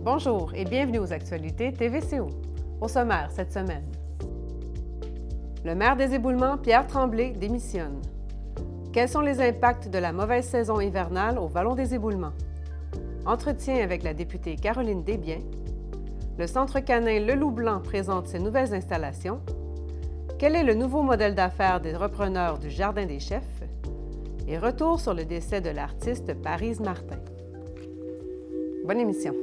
Bonjour et bienvenue aux actualités TVCO. Au sommaire cette semaine. Le maire des Éboulements, Pierre Tremblay, démissionne. Quels sont les impacts de la mauvaise saison hivernale au Vallon des Éboulements? Entretien avec la députée Caroline Desbiens. Le centre canin Le Loup Blanc présente ses nouvelles installations. Quel est le nouveau modèle d'affaires des repreneurs du Jardin des Chefs? Et retour sur le décès de l'artiste Parise Martin. Bonne émission.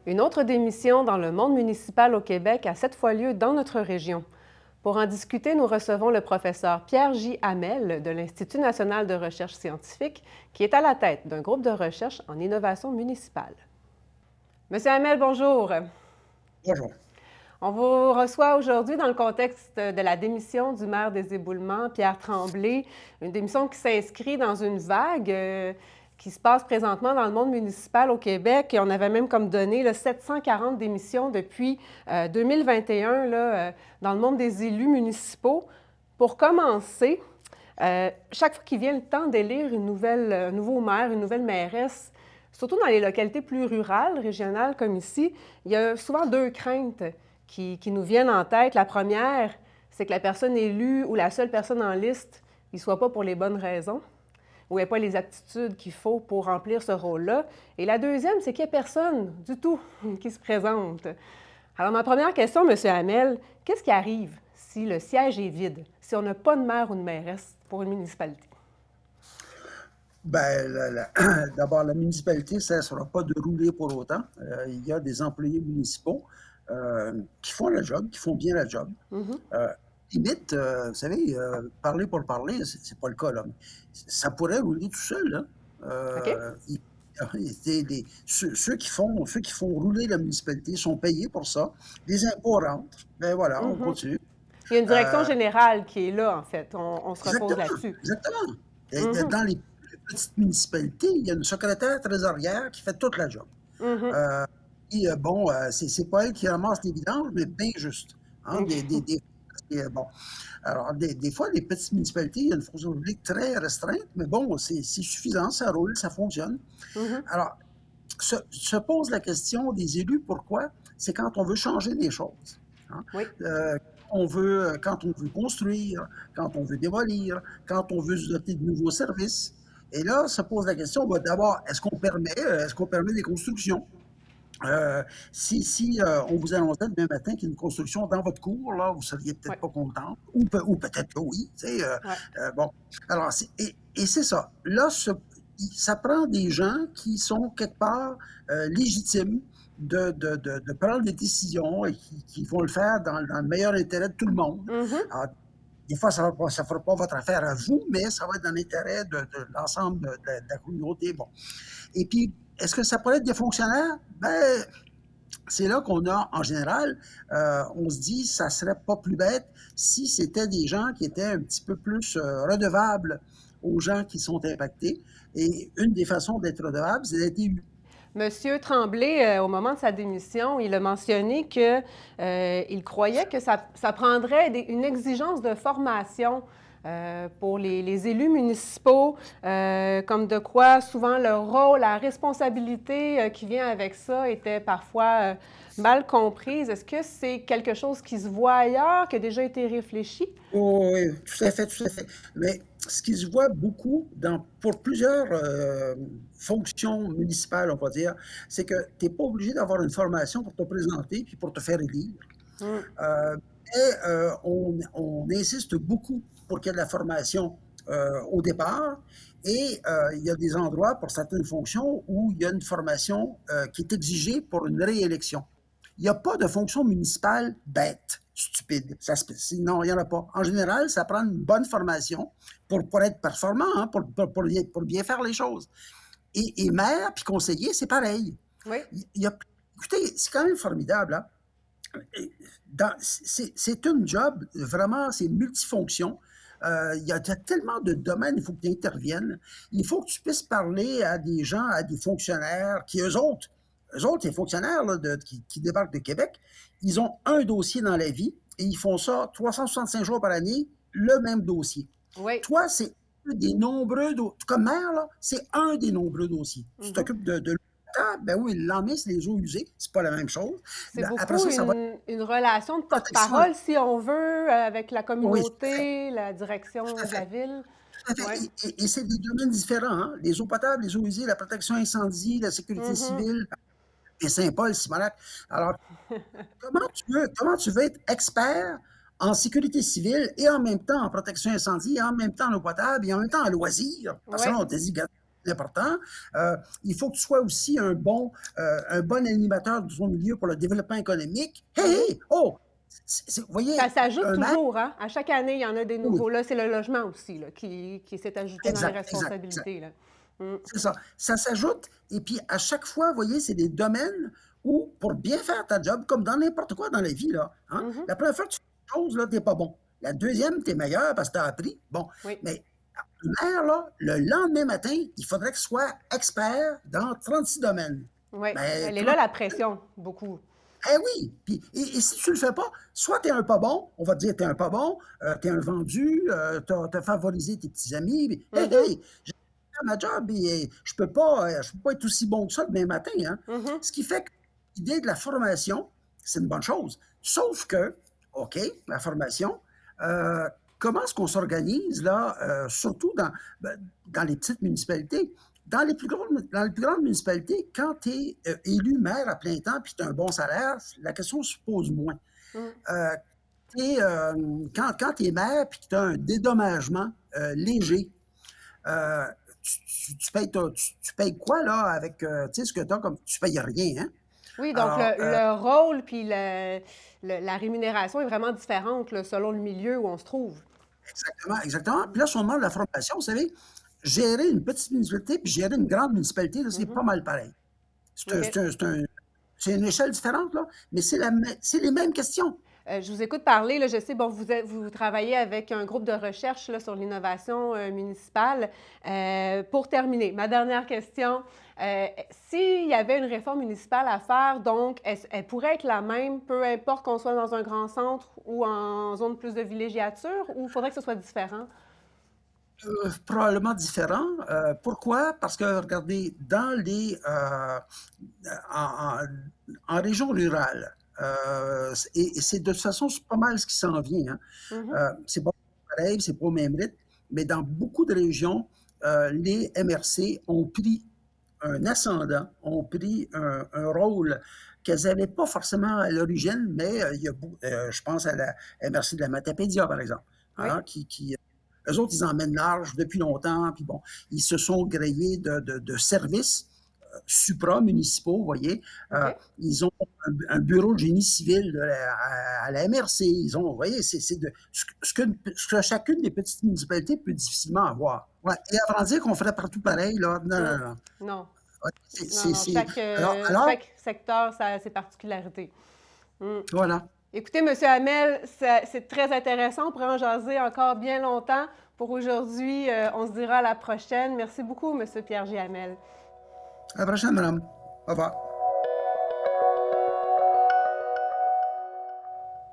Une autre démission dans le monde municipal au Québec a cette fois lieu dans notre région. Pour en discuter, nous recevons le professeur Pierre J. Hamel de l'Institut national de recherche scientifique, qui est à la tête d'un groupe de recherche en innovation municipale. Monsieur Hamel, bonjour. Bonjour. On vous reçoit aujourd'hui dans le contexte de la démission du maire des Éboulements, Pierre Tremblay, une démission qui s'inscrit dans une vague qui se passe présentement dans le monde municipal au Québec. Et on avait même comme donné 740 démissions depuis 2021 dans le monde des élus municipaux. Pour commencer, chaque fois qu'il vient le temps d'élire un nouveau maire, une nouvelle mairesse, surtout dans les localités plus rurales, régionales comme ici, il y a souvent deux craintes qui nous viennent en tête. La première, c'est que la personne élue ou la seule personne en liste ne soit pas pour les bonnes raisons, ou n'ait pas les aptitudes qu'il faut pour remplir ce rôle-là. Et la deuxième, c'est qu'il n'y a personne du tout qui se présente. Alors, ma première question, M. Hamel, qu'est-ce qui arrive si le siège est vide, si on n'a pas de maire ou de mairesse pour une municipalité? Bien, d'abord, la municipalité, ça ne sera pas de rouler pour autant. Il y a des employés municipaux qui font la job, qui font bien la job. Limite, vous savez, parler pour parler, c'est pas le cas, là. Ça pourrait rouler tout seul, là. Ceux qui font rouler la municipalité sont payés pour ça. Les impôts rentrent. Ben voilà, on continue. Il y a une direction générale qui est là, en fait. On se repose là-dessus. Exactement. Dans les petites municipalités, il y a une secrétaire trésorière qui fait toute la job. C'est pas elle qui ramasse les vidanges, mais bien juste. Hein, Alors, des fois, les petites municipalités, il y a une fonction publique très restreinte, mais bon, c'est suffisant, ça roule, ça fonctionne. Alors, se pose la question des élus, pourquoi? C'est quand on veut changer des choses. Hein? Quand on veut construire, quand on veut démolir, quand on veut se doter de nouveaux services. Et là, se pose la question, d'abord, est-ce qu'on permet des constructions? Si on vous annonçait demain matin qu'il y a une construction dans votre cour, là, vous ne seriez peut-être pas content, ou peut-être que oui. Bon, alors, et c'est ça. Là, ça prend des gens qui sont quelque part légitimes de prendre des décisions et qui vont le faire dans le meilleur intérêt de tout le monde. Alors, des fois, ça ne fera pas votre affaire à vous, mais ça va être dans l'intérêt de l'ensemble de la communauté. Bon. Et puis, est-ce que ça pourrait être des fonctionnaires? Ben, c'est là qu'on a, en général, on se dit, ça serait pas plus bête si c'était des gens qui étaient un petit peu plus redevables aux gens qui sont impactés. Et une des façons d'être redevable, c'est d'être élu. Monsieur Tremblay, au moment de sa démission, il a mentionné qu'il croyait que ça prendrait une exigence de formation pour les élus municipaux, comme de quoi souvent le rôle, la responsabilité qui vient avec ça était parfois mal comprise. Est-ce que c'est quelque chose qui se voit ailleurs, qui a déjà été réfléchi? Oui, tout à fait. Mais ce qui se voit beaucoup pour plusieurs fonctions municipales, on va dire, c'est que tu n'es pas obligé d'avoir une formation pour te présenter puis pour te faire élire. On insiste beaucoup pour qu'il y ait de la formation au départ. Et il y a des endroits pour certaines fonctions où il y a une formation qui est exigée pour une réélection. Il n'y a pas de fonction municipale bête, stupide. Non, il n'y en a pas. En général, ça prend une bonne formation pour être performant, hein, pour bien faire les choses. Et maire puis conseiller, c'est pareil. Oui. Écoutez, c'est quand même formidable. Hein? C'est une job, vraiment, c'est multifonction. Il y a tellement de domaines, il faut que tu interviennes. Il faut que tu puisses parler à des gens, à des fonctionnaires qui, eux autres, eux autres, les fonctionnaires là, qui débarquent de Québec, ils ont un dossier dans la vie et ils font ça 365 jours par année, le même dossier. Oui. Toi, c'est un des nombreux comme maire, là, c'est un des nombreux dossiers. Tu t'occupes de ben oui, le lendemain, c'est les eaux usées, c'est pas la même chose. C'est Après beaucoup ça, ça va être une relation de protection. porte-parole, si on veut, avec la Oui, tout à fait. communauté, la direction Tout à de la fait. ville. Tout à fait. Oui. Et c'est des domaines différents. Hein? Les eaux potables, les eaux usées, la protection incendie, la sécurité Mhm. civile, et Saint-Paul, Simonac. Alors, comment tu veux être expert en sécurité civile et en même temps en protection incendie, et en même temps en eau potable, et en même temps en loisirs? Parce que Oui. là, on te dit, c'est important. Il faut que tu sois aussi un bon animateur de ton milieu pour le développement économique. Hey, Mhm. hey, oh! Vous Ça voyez, s'ajoute un maire, toujours, hein? À chaque année, il y en a des oui, nouveaux. Là, c'est le logement aussi là, qui s'est ajouté dans les exact. responsabilités. Là. Mm. C'est ça. Ça s'ajoute, et puis à chaque fois, vous voyez, c'est des domaines où, pour bien faire ta job, comme dans n'importe quoi dans la vie, là, hein, Mhm. la première fois que tu fais une chose, là, t'es pas bon. La deuxième, t'es meilleur parce que t'as appris. Bon. Oui. Mais le maire, là, le lendemain matin, il faudrait qu'il soit expert dans 36 domaines. Oui. Ben, Elle est comment. là, la pression, beaucoup. Eh oui! Puis, et si tu le fais pas, soit tu es un pas bon, on va te dire tu es un pas bon, tu es un vendu, tu as favorisé tes petits amis. Puis, hey, Mhm. hey, ma job et je peux pas être aussi bon que ça demain matin. Hein? Mhm. Ce qui fait que l'idée de la formation, c'est une bonne chose. Sauf que, OK, la formation, euh, comment est-ce qu'on s'organise là, surtout dans les petites municipalités? Dans les plus grandes municipalités, quand tu es élu maire à plein temps puis tu as un bon salaire, la question se pose moins. Mhm. Euh, quand tu es maire puis que tu as un dédommagement léger, euh, tu payes quoi, là, avec, ce que tu as comme. Tu payes rien, hein? Oui, donc Alors, le rôle puis la rémunération est vraiment différente là, selon le milieu où on se trouve. exactement, exactement. Puis là, sur le moment de la formation, vous savez, gérer une petite municipalité puis gérer une grande municipalité, là, c'est Mhm. pas mal pareil. C'est un- OK. c'est un- c'est un- c'est une échelle différente, là, mais c'est les mêmes questions. Je vous écoute parler, là, je sais, bon, vous travaillez avec un groupe de recherche là, sur l'innovation municipale. Pour terminer, ma dernière question, s'il y avait une réforme municipale à faire, donc, elle pourrait être la même, peu importe qu'on soit dans un grand centre ou en zone plus de villégiature, ou il faudrait que ce soit différent? Probablement différent. Pourquoi? Parce que, regardez, en, en région rurale, et c'est de toute façon c'est pas mal ce qui s'en vient. Hein. Mhm. C'est pas pareil, c'est pas au même rythme, mais dans beaucoup de régions, les MRC ont pris un ascendant, ont pris un rôle qu'elles n'avaient pas forcément à l'origine, mais je pense à la MRC de la Matapédia, par exemple, Oui, hein, eux autres, ils emmènent large depuis longtemps, puis bon, ils se sont grillés de services supramunicipaux, vous voyez. OK. Ils ont un bureau de génie civil à la MRC. Ils ont, vous voyez, ce que chacune des petites municipalités peut difficilement avoir. Ouais. Et avant de dire qu'on ferait partout pareil, là, non, Mm. non, non. Non, Ouais, non, non, alors, chaque secteur ça a ses particularités. Mm. voilà. Écoutez, M. Hamel, c'est très intéressant. On pourrait en jaser encore bien longtemps. Pour aujourd'hui, on se dira à la prochaine. Merci beaucoup, M. Pierre-G. Hamel. À la prochaine, madame. Au revoir.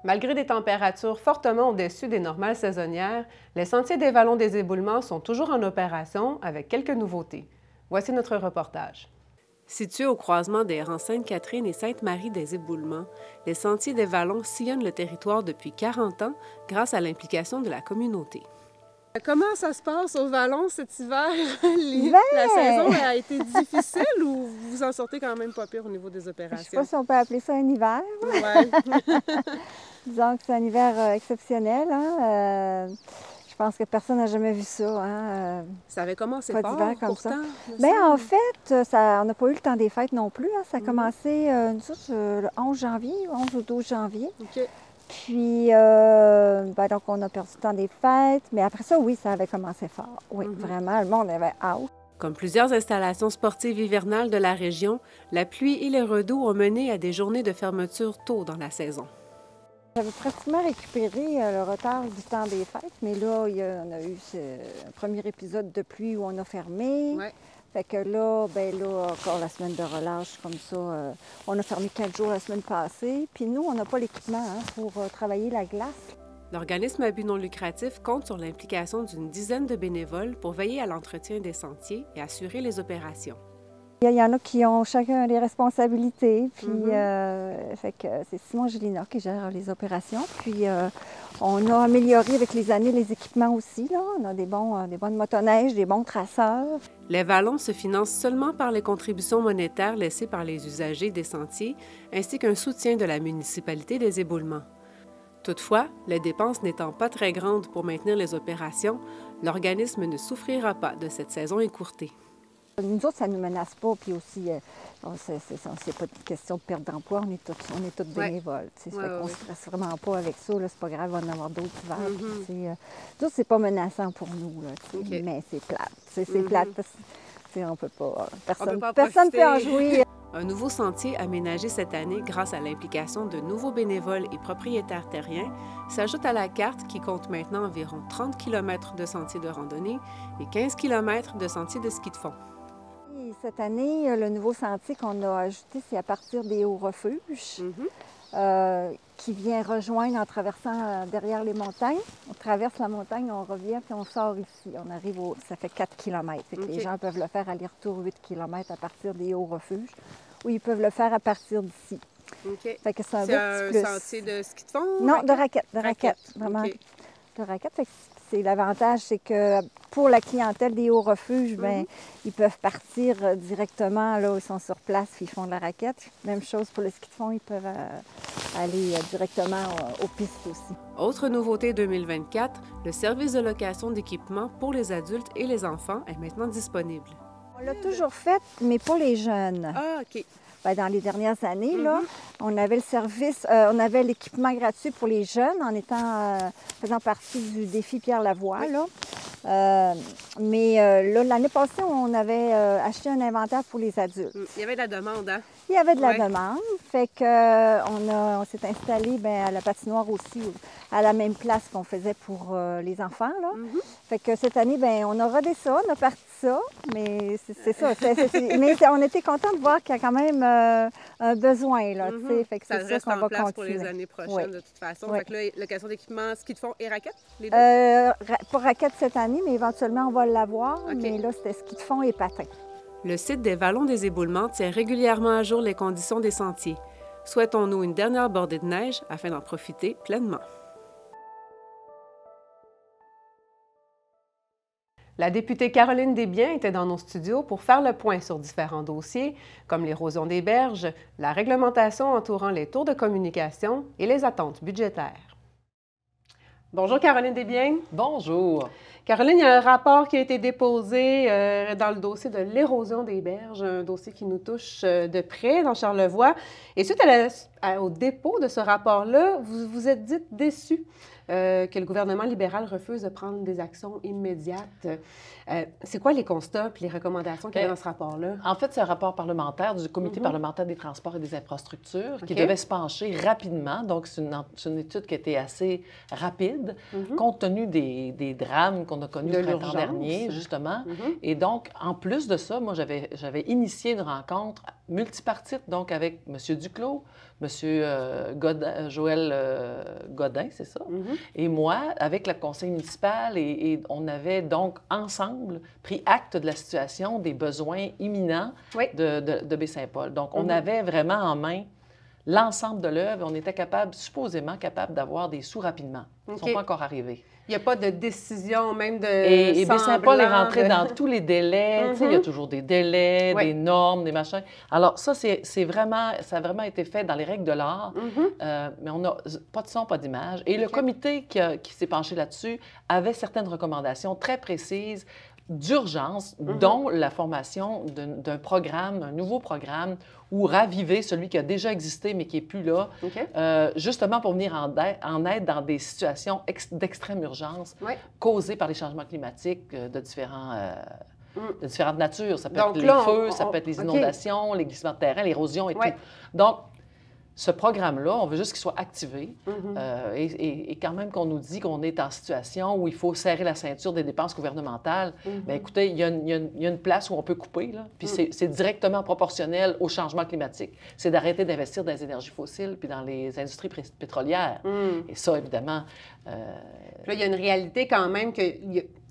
Malgré des températures fortement au-dessus des normales saisonnières, les sentiers des Vallons des Éboulements sont toujours en opération avec quelques nouveautés. Voici notre reportage. Situés au croisement des rangs Sainte-Catherine et Sainte-Marie des Éboulements, les sentiers des Vallons sillonnent le territoire depuis 40 ans grâce à l'implication de la communauté. Comment ça se passe au Vallon cet hiver? La saison a été difficile ou vous vous en sortez quand même pas pire au niveau des Je ne sais opérations? pas si on peut appeler ça un hiver. Ouais. Disons que c'est un hiver exceptionnel. Hein? Je pense que personne n'a jamais vu ça. Hein? Ça avait commencé Pas fort, d'hiver comme ça. pourtant. Bien, en fait, on n'a pas eu le temps des fêtes non plus. Hein? Ça a commencé nous autres, le 11 janvier, 11 ou 12 janvier. OK. Puis, donc, on a perdu le temps des fêtes. Mais après ça, oui, ça avait commencé fort. Oui, vraiment, le monde avait hâte. Comme plusieurs installations sportives hivernales de la région, la pluie et les redoux ont mené à des journées de fermeture tôt dans la saison. J'avais pratiquement récupéré le retard du temps des fêtes, mais là, on a eu un premier épisode de pluie où on a fermé. Ouais. Fait que là, ben là, encore la semaine de relâche comme ça, on a fermé 4 jours la semaine passée. Puis nous, on n'a pas l'équipement pour travailler la glace. L'organisme à but non lucratif compte sur l'implication d'une dizaine de bénévoles pour veiller à l'entretien des sentiers et assurer les opérations. Il y en a qui ont chacun des responsabilités. Puis, fait que c'est Simon Gélina qui gère les opérations. Puis, on a amélioré avec les années les équipements aussi. Là. On a des bonnes motoneiges, des bons traceurs. Les vallons se financent seulement par les contributions monétaires laissées par les usagers des sentiers, ainsi qu'un soutien de la municipalité des Éboulements. Toutefois, les dépenses n'étant pas très grandes pour maintenir les opérations, l'organisme ne souffrira pas de cette saison écourtée. Nous autres, ça ne nous menace pas, puis aussi, c'est pas une question de perte d'emploi, on est tous bénévoles. Ouais. On ne se stresse vraiment pas avec ça, c'est pas grave, on va en avoir d'autres hivers. Tout, c'est pas menaçant pour nous, là, mais c'est plate. C'est plate parce qu'on peut pas, personne ne peut en jouir. Un nouveau sentier aménagé cette année grâce à l'implication de nouveaux bénévoles et propriétaires terriens s'ajoute à la carte qui compte maintenant environ 30 km de sentiers de randonnée et 15 km de sentiers de ski de fond. Cette année, le nouveau sentier qu'on a ajouté, c'est à partir des hauts refuges, qui vient rejoindre en traversant derrière les montagnes. On traverse la montagne, on revient, puis on sort ici. On arrive ça fait 4 km. Les gens peuvent le faire aller-retour 8 km à partir des hauts refuges, ou ils peuvent le faire à partir d'ici. Fait que c'est un sentier de ski de fond? Non, de raquettes. Vraiment, de raquettes. L'avantage, c'est que pour la clientèle des hauts refuges, ils peuvent partir directement là où ils sont sur place, puis ils font de la raquette. Même chose pour le ski de fond, ils peuvent aller directement aux pistes aussi. Autre nouveauté 2024, le service de location d'équipement pour les adultes et les enfants est maintenant disponible. On l'a toujours fait, mais pour les jeunes. Ah, OK. Dans les dernières années, là, on avait le service, on avait l'équipement gratuit pour les jeunes en faisant partie du défi Pierre Lavoie. Là. Mais là, l'année passée, on avait acheté un inventaire pour les adultes. Il y avait de la demande, hein? Il y avait de la demande. Fait qu'on s'est installé à la patinoire aussi, à la même place qu'on faisait pour les enfants. Là. Fait que cette année, on a rodé ça, on a parti ça, mais c'est ça. Mais on était contents de voir qu'il y a quand même un besoin. Là, fait que ça c'est reste ça qu'on va en place continuer. pour les années prochaines, de toute façon. Fait que là, location d'équipement, ski de fond et raquettes, les deux? Pour raquettes cette année, mais éventuellement, on va l'avoir. Mais là, c'était ski de fond et patin. Le site des Vallons des Éboulements tient régulièrement à jour les conditions des sentiers. Souhaitons-nous une dernière bordée de neige afin d'en profiter pleinement. La députée Caroline Desbiens était dans nos studios pour faire le point sur différents dossiers, comme l'érosion des berges, la réglementation entourant les tours de communication et les attentes budgétaires. Bonjour Caroline Desbiens. Bonjour. Caroline, il y a un rapport qui a été déposé dans le dossier de l'érosion des berges, un dossier qui nous touche de près dans Charlevoix. Et suite au dépôt de ce rapport-là, vous vous êtes dit déçu que le gouvernement libéral refuse de prendre des actions immédiates. C'est quoi les constats et les recommandations qu'il y avait dans ce rapport-là? En fait, c'est un rapport parlementaire du Comité parlementaire des transports et des infrastructures qui devait se pencher rapidement. Donc, c'est une étude qui a été assez rapide, compte tenu des drames qu'on a connus le printemps dernier, justement. Et donc, en plus de ça, moi, j'avais initié une rencontre multipartite, donc avec M. Duclos, M. Joël Godin, c'est ça, et moi, avec le conseil municipal, et on avait donc ensemble pris acte de la situation, des besoins imminents de Baie-Saint-Paul. Donc, on avait vraiment en main l'ensemble de l'œuvre. On était supposément capable d'avoir des sous rapidement. Ils ne sont pas encore arrivés. Il n'y a pas de décision même de Et Baie-Saint-Paul est rentré dans tous les délais. Tu sais, il y a toujours des délais, des normes, des machins. Alors ça, ça a vraiment été fait dans les règles de l'art, mais on n'a pas de son, pas d'image. Et le comité qui s'est penché là-dessus avait certaines recommandations très précises d'urgence, dont la formation d'un programme, un nouveau programme, ou raviver celui qui a déjà existé mais qui n'est plus là, justement pour venir en aide dans des situations d'extrême urgence causées par les changements climatiques de différentes natures. Ça peut être les feux, ça peut être les inondations, les glissements de terrain, l'érosion et tout. Donc, ce programme-là, on veut juste qu'il soit activé. Et quand même qu'on nous dit qu'on est en situation où il faut serrer la ceinture des dépenses gouvernementales, bien, écoutez, il y a une place où on peut couper, là, puis c'est directement proportionnel au changement climatique. C'est d'arrêter d'investir dans les énergies fossiles puis dans les industries pétrolières. Et ça, évidemment... Là, il y a une réalité quand même que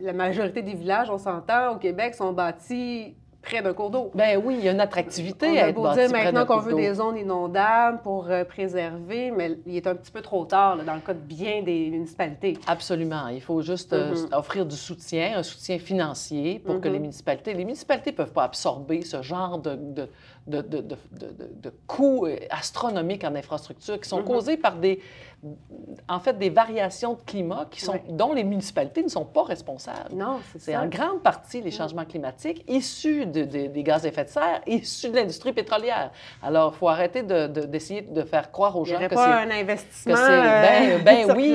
la majorité des villages, on s'entend, au Québec, sont bâtis près d'un cours d'eau. Bien oui, il y a une attractivité on à a être beau bâti dire près maintenant d'un qu'on cours veut d'eau. des zones inondables pour préserver, mais il est un petit peu trop tard là, dans le cas de bien des municipalités. Absolument. Il faut juste offrir du soutien, un soutien financier pour que les municipalités ne peuvent pas absorber ce genre de coûts astronomiques en infrastructure qui sont causés par des variations de climat dont les municipalités ne sont pas responsables. Non, c'est en grande partie les changements climatiques issus des gaz à effet de serre, issus de l'industrie pétrolière. Alors, il faut arrêter d'essayer de faire croire aux gens que c'est... un investissement oui,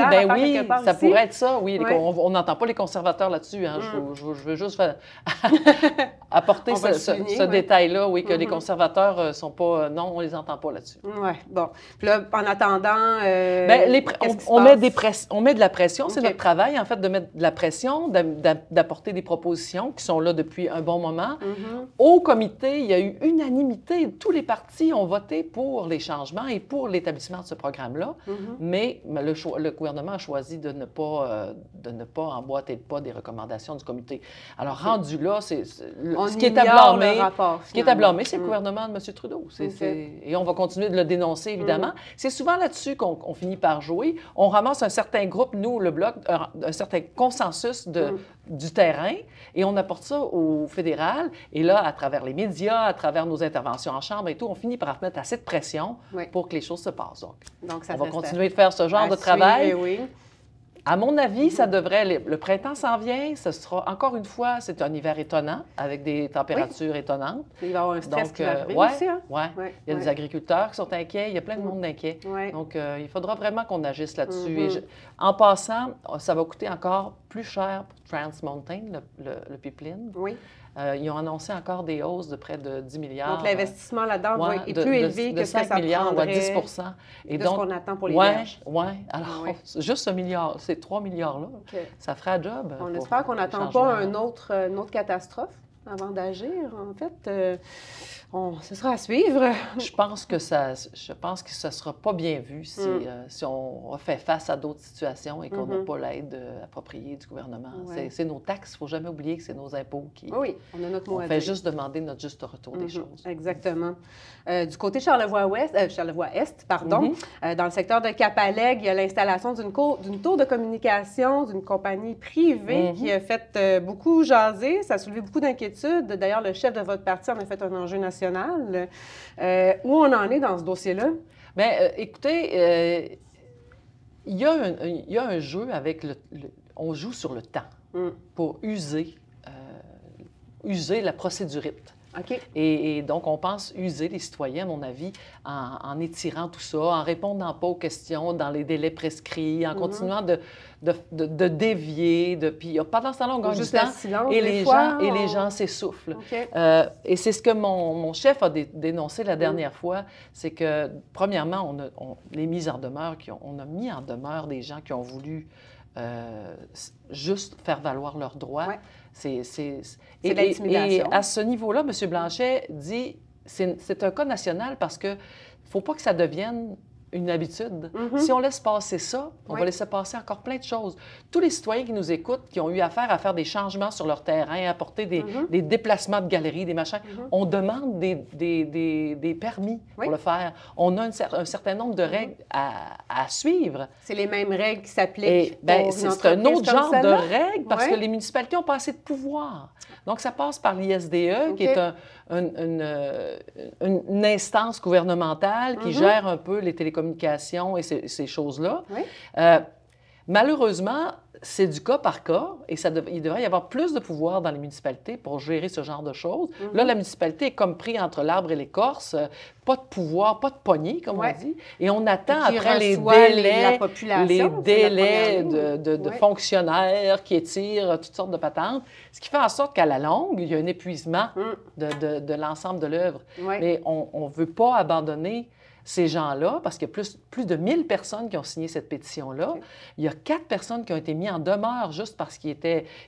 ça pourrait être ça, oui. Ouais. On n'entend pas les conservateurs là-dessus. Hein. Je veux juste apporter ce détail-là, oui, que les conservateurs sont pas... non, on les entend pas là-dessus. Oui, bon. Puis là, en attendant... on met de la pression. C'est notre travail, en fait, de mettre de la pression, d'apporter des propositions qui sont là depuis un bon moment. Au comité, il y a eu unanimité. Tous les partis ont voté pour les changements et pour l'établissement de ce programme-là. Mais le gouvernement a choisi de ne pas emboîter le pas des recommandations du comité. Alors, rendu là, ce qui est à blâmer, c'est le gouvernement de M. Trudeau. Et on va continuer de le dénoncer, évidemment. C'est souvent là-dessus qu'on finit par jouer. On ramasse un certain groupe, nous, le Bloc, un certain consensus du terrain, et on apporte ça au fédéral. Et là, à travers les médias, à travers nos interventions en chambre et tout, on finit par mettre assez de pression pour que les choses se passent. Donc on va continuer de faire ce genre de travail. À mon avis, ça devrait... Le printemps s'en vient, ce sera, encore une fois, c'est un hiver étonnant, avec des températures étonnantes. Il va y avoir un stress qui va arriver aussi, hein? Il y a des agriculteurs qui sont inquiets, il y a plein de monde inquiet. Donc, il faudra vraiment qu'on agisse là-dessus. Et en passant, ça va coûter encore plus cher pour Trans Mountain, le pipeline. Ils ont annoncé encore des hausses de près de 10 milliards. Donc, l'investissement là-dedans est plus élevé que ce que ça milliards, prendrait 10 et de ce qu'on attend pour les berges. Alors, juste ce milliard, ces 3 milliards-là, ça ferait un job. On espère qu'on n'attend pas une autre catastrophe avant d'agir. En fait, ce sera à suivre. Je pense que ça ne sera pas bien vu si on fait face à d'autres situations et qu'on n'a pas l'aide appropriée du gouvernement. C'est nos taxes. Il ne faut jamais oublier que c'est nos impôts qui... Oui, on a notre mot à dire. On fait juste demander notre juste retour des choses. Exactement. Du côté Charlevoix-Est, dans le secteur de Cap-Alec, il y a l'installation d'une tour de communication d'une compagnie privée qui a fait beaucoup jaser. Ça a soulevé beaucoup d'inquiétudes. D'ailleurs, le chef de votre parti en a fait un enjeu national. Où on en est dans ce dossier-là? Bien, écoutez, il y a un jeu avec on joue sur le temps pour user la procédurite. Et donc, on pense user les citoyens, à mon avis, en étirant tout ça, en répondant pas aux questions dans les délais prescrits, en continuant de dévier. Puis pendant ce temps-là, on gagne du temps et les gens s'essoufflent. Et c'est ce que mon chef a dénoncé la dernière fois, c'est que, premièrement, les mises en demeure, on a mis en demeure des gens qui ont voulu juste faire valoir leurs droits. C'est de l'intimidation. Et à ce niveau-là, M. Blanchet dit c'est un cas national parce qu'il ne faut pas que ça devienne une habitude. Si on laisse passer ça, on va laisser passer encore plein de choses. Tous les citoyens qui nous écoutent, qui ont eu affaire à faire des changements sur leur terrain, à apporter des déplacements de galeries, des machins, on demande des permis pour le faire. On a un certain nombre de règles à suivre. C'est les mêmêmes règles qui s'appliquent c'est un autre genre de règles parce que les municipalités n'ont pas assez de pouvoir. Donc, ça passe par l'ISDE, qui est une instance gouvernementale qui gère un peu les télécommunications et ces choses-là. Malheureusement, c'est du cas par cas et il devrait y avoir plus de pouvoir dans les municipalités pour gérer ce genre de choses. Là, la municipalité est comme pris entre l'arbre et l'écorce, pas de pouvoir, pas de poignée, comme on dit, et on attend après les délais de fonctionnaires qui étirent toutes sortes de patentes, ce qui fait en sorte qu'à la longue, il y a un épuisement de l'ensemble de l'œuvre. Mais on ne veut pas abandonner ces gens-là, parce qu'il y a plus de 1000 personnes qui ont signé cette pétition-là. Okay. Il y a 4 personnes qui ont été mises en demeure juste parce qu'ils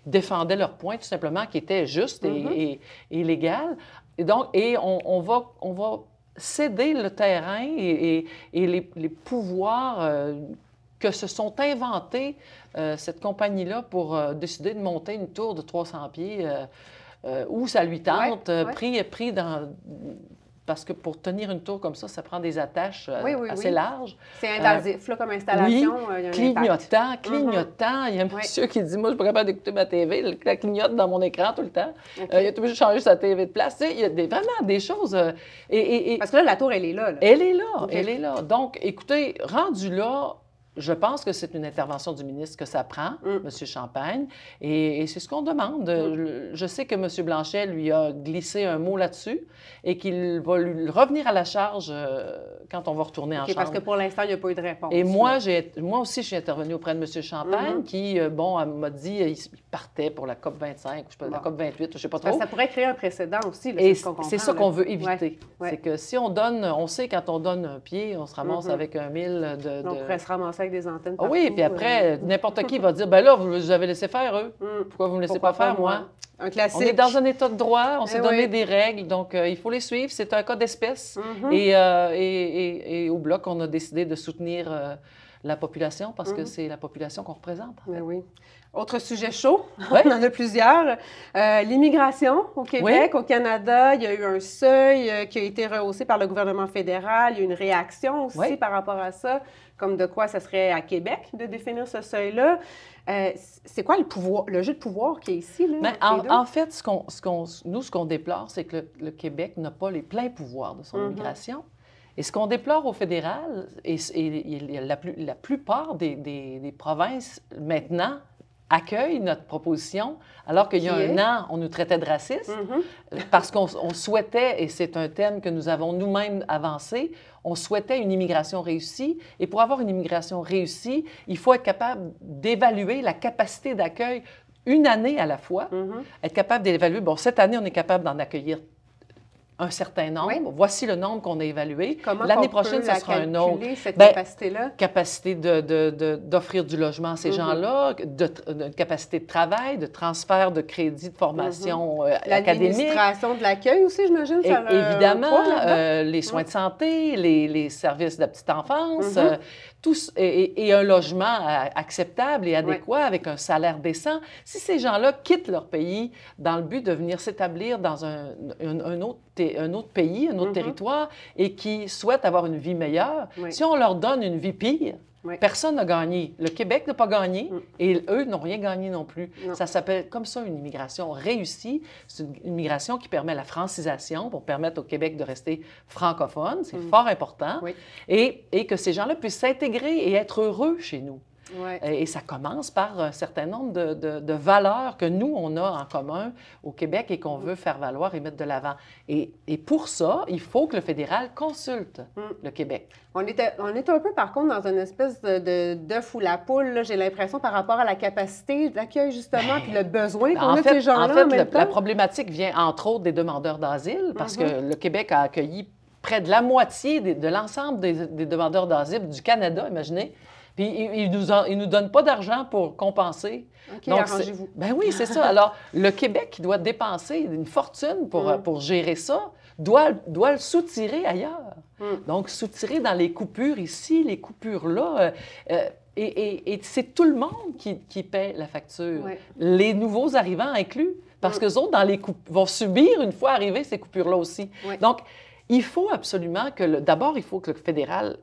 défendaient leur point, tout simplement, qui était juste et légal. Et donc, on va céder le terrain et les pouvoirs que se sont inventés cette compagnie-là pour décider de monter une tour de 300 pieds où ça lui tente, pris dans... Parce que pour tenir une tour comme ça prend des attaches assez larges. C'est invasif, là, comme installation. Oui, clignotant. Il y a un monsieur qui dit « Moi, je ne suis pas capable d'écouter ma TV. Elle clignote dans mon écran tout le temps. Il a toujours changé sa TV de place. » Il y a vraiment des choses... Parce que là, la tour, elle est là. Elle est là, elle est là. Donc, écoutez, rendu là... Je pense que c'est une intervention du ministre que ça prend, M. Champagne, et c'est ce qu'on demande. Je sais que M. Blanchet lui a glissé un mot là-dessus et qu'il va lui revenir à la charge quand on va retourner en chambre. Parce que pour l'instant, il n'y a pas eu de réponse. Et moi aussi, je suis intervenue auprès de M. Champagne qui, m'a dit qu'il partait pour la COP 25, la COP 28, je ne sais pas trop. Ça pourrait créer un précédent aussi. Là, et c'est ça qu'on veut éviter. C'est que si on donne, on sait quand on donne un pied, on se ramasse avec un mille de... On pourrait se ramasser avec des antennes partout. Oui, puis après, n'importe qui va dire, ben là, vous avez laissé faire, eux. Pourquoi vous ne me laissez pas faire, moi? Un classique. On est dans un état de droit, on s'est donné des règles, donc il faut les suivre. C'est un cas d'espèce. Et au Bloc, on a décidé de soutenir la population parce que c'est la population qu'on représente. En fait. Oui. Autre sujet chaud, on en a plusieurs. L'immigration au Québec, au Canada, il y a eu un seuil qui a été rehaussé par le gouvernement fédéral. Il y a eu une réaction aussi par rapport à ça, comme de quoi ça serait à Québec de définir ce seuil-là. C'est quoi le jeu de pouvoir qui est ici? Là, en fait, ce qu'on déplore, c'est que le Québec n'a pas les pleins pouvoirs de son immigration. Et ce qu'on déplore au fédéral, et la plupart des provinces maintenant accueillent notre proposition, alors qu'il y a un an, on nous traitait de racistes, parce qu'on souhaitait, et c'est un thème que nous avons nous-mêmes avancé, on souhaitait une immigration réussie. Et pour avoir une immigration réussie, il faut être capable d'évaluer la capacité d'accueil une année à la fois, être capable d'évaluer, bon, cette année, on est capable d'en accueillir un certain nombre. Oui. Voici le nombre qu'on a évalué. L'année prochaine, ce sera un autre. Cette capacité-là? Capacité d'offrir du logement à ces gens-là, de capacité de travail, de transfert de crédits de formation académique. L'administration de l'accueil aussi, j'imagine. Évidemment, les soins de santé, les services de la petite enfance, et un logement acceptable et adéquat avec un salaire décent. Si ces gens-là quittent leur pays dans le but de venir s'établir dans un autre pays, un autre territoire, et qui souhaitent avoir une vie meilleure, si on leur donne une vie pire, personne n'a gagné. Le Québec n'a pas gagné et eux n'ont rien gagné non plus. Ça s'appelle comme ça une immigration réussie. C'est une immigration qui permet la francisation pour permettre au Québec de rester francophone. C'est fort important. Et que ces gens-là puissent s'intégrer et être heureux chez nous. Et ça commence par un certain nombre de valeurs que nous, on a en commun au Québec et qu'on veut faire valoir et mettre de l'avant. Et pour ça, il faut que le fédéral consulte le Québec. On est un peu, par contre, dans une espèce d'œuf ou la poule, j'ai l'impression, par rapport à la capacité d'accueil, justement, puis le besoin qu'on a de ces gens-là. En fait, la problématique vient, entre autres, des demandeurs d'asile, parce que le Québec a accueilli près de la moitié de l'ensemble des demandeurs d'asile du Canada, imaginez. Puis ils nous donnent pas d'argent pour compenser. OK, arrangez-vous. Ben oui, c'est ça. Alors, le Québec, qui doit dépenser une fortune pour gérer ça, doit le soutirer ailleurs. Donc, soutirer dans les coupures ici, les coupures là. Et c'est tout le monde qui paie la facture. Les nouveaux arrivants inclus, parce qu'eux autres, vont subir, une fois arrivés, ces coupures-là aussi. Donc, il faut absolument d'abord, il faut que le fédéral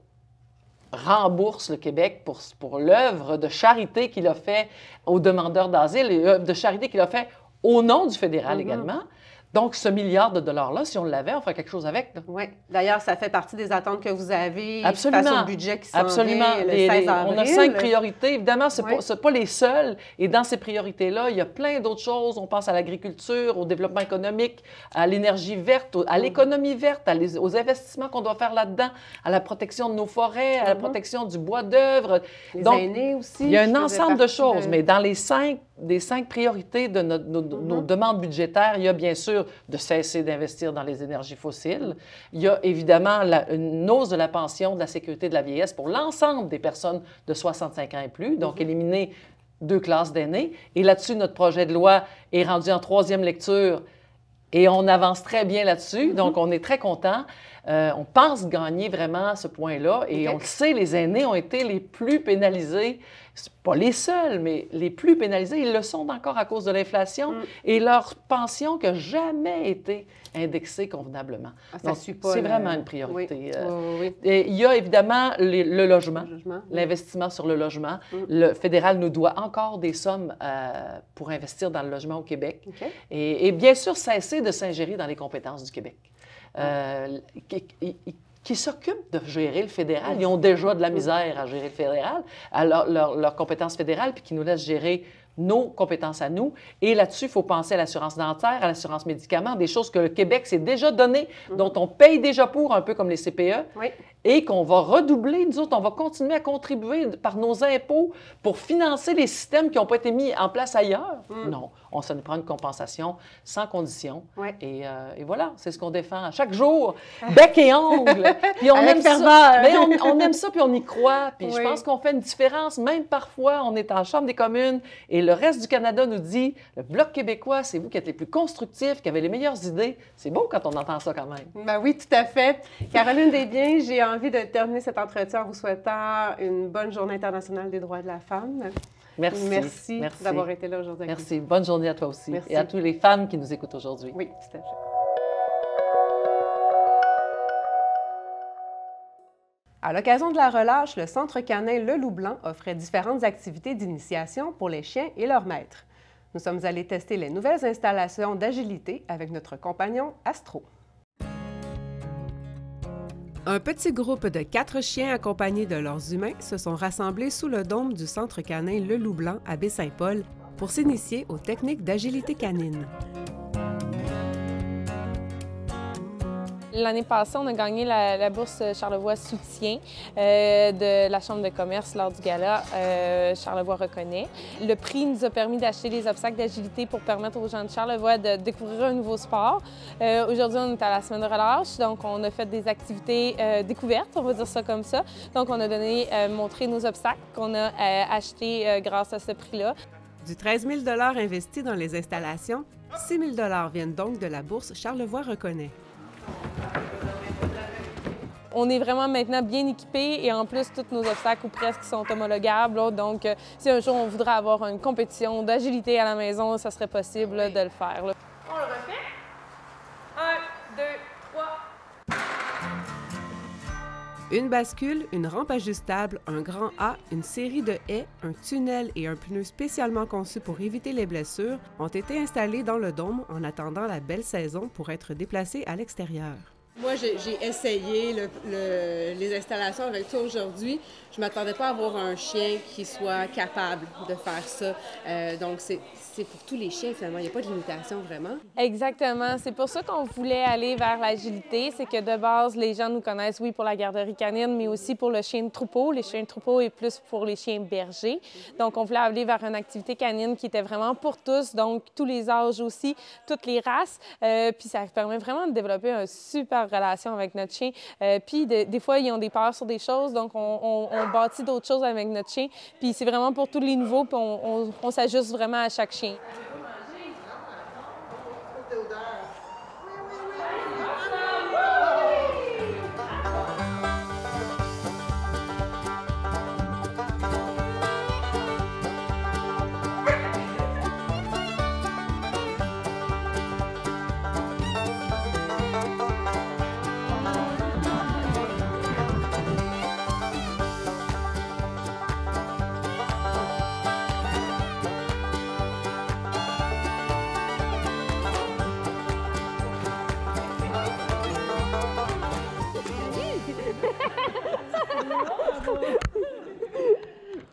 rembourse le Québec pour l'œuvre de charité qu'il a fait aux demandeurs d'asile et de charité qu'il a fait au nom du fédéral également. Donc, ce milliard de dollars-là, si on l'avait, on ferait quelque chose avec. Oui. D'ailleurs, ça fait partie des attentes que vous avez face au budget qui s'en vient le 16 avril. On a 5 priorités. Évidemment, ce n'est pas les seules. Et dans ces priorités-là, il y a plein d'autres choses. On pense à l'agriculture, au développement économique, à l'énergie verte, à l'économie verte, aux investissements qu'on doit faire là-dedans, à la protection de nos forêts, à la protection du bois d'œuvre. Les aînés aussi. Il y a un ensemble de choses. Mais dans les 5 priorités de nos demandes budgétaires, il y a bien sûr infrastructures, de cesser d'investir dans les énergies fossiles. Il y a évidemment une hausse de la pension de la sécurité de la vieillesse pour l'ensemble des personnes de 65 ans et plus, donc éliminer 2 classes d'aînés. Et là-dessus, notre projet de loi est rendu en 3e lecture et on avance très bien là-dessus, donc on est très contents. On pense gagner vraiment ce point-là et on le sait, les aînés ont été les plus pénalisés. Pas les seuls, mais les plus pénalisés. Ils le sont encore à cause de l'inflation et leur pension qui n'a jamais été indexée convenablement. Donc, c'est vraiment une priorité. Et il y a évidemment le logement, l'investissement sur le logement. Le fédéral nous doit encore des sommes pour investir dans le logement au Québec. Et bien sûr, cesser de s'ingérer dans les compétences du Québec. Qui s'occupent de gérer le fédéral. Ils ont déjà de la misère à gérer le fédéral, leurs compétences fédérales, puis qui nous laissent gérer nos compétences à nous. Et là-dessus, il faut penser à l'assurance dentaire, à l'assurance médicaments, des choses que le Québec s'est déjà donné, dont on paye déjà pour, un peu comme les CPE, et qu'on va redoubler. Nous autres, on va continuer à contribuer par nos impôts pour financer les systèmes qui n'ont pas été mis en place ailleurs. Non, on s'en prend une compensation sans condition. Et voilà, c'est ce qu'on défend à chaque jour, bec et ongle. Puis on aime ça. Mais on aime ça, puis on y croit. Puis je pense qu'on fait une différence. Même parfois, on est en Chambre des communes et le reste du Canada nous dit, le Bloc québécois, c'est vous qui êtes les plus constructifs, qui avez les meilleures idées. C'est beau quand on entend ça quand même. Ben oui, tout à fait. Caroline Desbiens, j'ai envie de terminer cet entretien en vous souhaitant une bonne Journée internationale des droits de la femme. Merci d'avoir été là aujourd'hui. Merci. Bonne journée à toi aussi. Et à toutes les femmes qui nous écoutent aujourd'hui. Oui, tout à fait. À l'occasion de la relâche, le Centre canin Le Loup-Blanc offrait différentes activités d'initiation pour les chiens et leurs maîtres. Nous sommes allés tester les nouvelles installations d'agilité avec notre compagnon Astro. Un petit groupe de 4 chiens accompagnés de leurs humains se sont rassemblés sous le dôme du Centre canin Le Loup-Blanc à Baie-Saint-Paul pour s'initier aux techniques d'agilité canine. L'année passée, on a gagné la bourse Charlevoix Soutien de la Chambre de commerce lors du gala Charlevoix reconnaît. Le prix nous a permis d'acheter des obstacles d'agilité pour permettre aux gens de Charlevoix de découvrir un nouveau sport. Aujourd'hui, on est à la semaine de relâche, donc on a fait des activités découvertes, on va dire ça comme ça. Donc on a montré nos obstacles qu'on a achetés grâce à ce prix-là. Du 13 000 $ investis dans les installations, 6 000 $ viennent donc de la bourse Charlevoix reconnaît. On est vraiment maintenant bien équipés et en plus, tous nos obstacles ou presque sont homologables. Là, donc, si un jour on voudrait avoir une compétition d'agilité à la maison, ça serait possible là, de le faire. Là. On le refait. 1, 2, 3. Une bascule, une rampe ajustable, un grand A, une série de haies, un tunnel et un pneu spécialement conçu pour éviter les blessures ont été installés dans le dôme en attendant la belle saison pour être déplacés à l'extérieur. Moi, j'ai essayé les installations avec toi aujourd'hui. Je ne m'attendais pas à avoir un chien qui soit capable de faire ça. Donc, c'est pour tous les chiens, finalement. Il n'y a pas de limitation, vraiment. Exactement. C'est pour ça qu'on voulait aller vers l'agilité. C'est que de base, les gens nous connaissent, oui, pour la garderie canine, mais aussi pour le chien de troupeau. Les chiens de troupeau est plus pour les chiens bergers. Donc, on voulait aller vers une activité canine qui était vraiment pour tous, donc tous les âges aussi, toutes les races. Puis ça permet vraiment de développer un super relation avec notre chien. Puis des fois, ils ont des peurs sur des choses, donc on bâtit d'autres choses avec notre chien. Puis c'est vraiment pour tous les niveaux, puis on s'ajuste vraiment à chaque chien.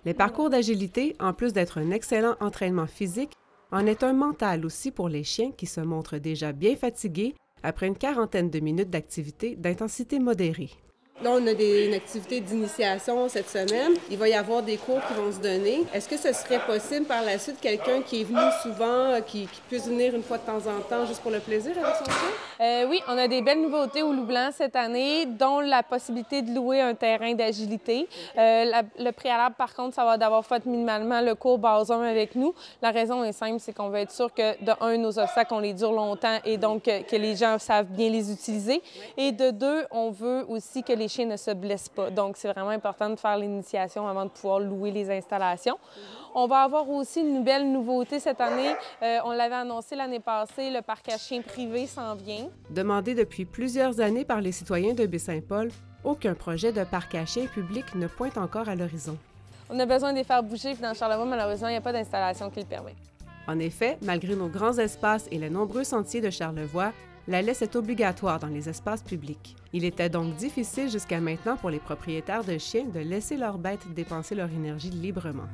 Les parcours d'agilité, en plus d'être un excellent entraînement physique, en est un mental aussi pour les chiens qui se montrent déjà bien fatigués après une quarantaine de minutes d'activité d'intensité modérée. Là, on a une activité d'initiation cette semaine. Il va y avoir des cours qui vont se donner. Est-ce que ce serait possible par la suite, quelqu'un qui est venu souvent, qui puisse venir une fois de temps en temps juste pour le plaisir avec son chien? Oui, on a des belles nouveautés au Loup-Blanc cette année, dont la possibilité de louer un terrain d'agilité. Le préalable, par contre, ça va d'avoir fait minimalement le cours base 1 avec nous. La raison est simple, c'est qu'on veut être sûr que, de un, nos obstacles, on les dure longtemps et donc que les gens savent bien les utiliser. Et de deux, on veut aussi que les chiens ne se blessent pas. Donc, c'est vraiment important de faire l'initiation avant de pouvoir louer les installations. On va avoir aussi une belle nouveauté cette année. On l'avait annoncé l'année passée, le parc à chiens privé s'en vient. Demandé depuis plusieurs années par les citoyens de Baie-Saint-Paul, aucun projet de parc à chiens public ne pointe encore à l'horizon. On a besoin de les faire bouger, puis dans Charlevoix, malheureusement, il n'y a pas d'installation qui le permet. En effet, malgré nos grands espaces et les nombreux sentiers de Charlevoix, la laisse est obligatoire dans les espaces publics. Il était donc difficile jusqu'à maintenant pour les propriétaires de chiens de laisser leurs bêtes dépenser leur énergie librement.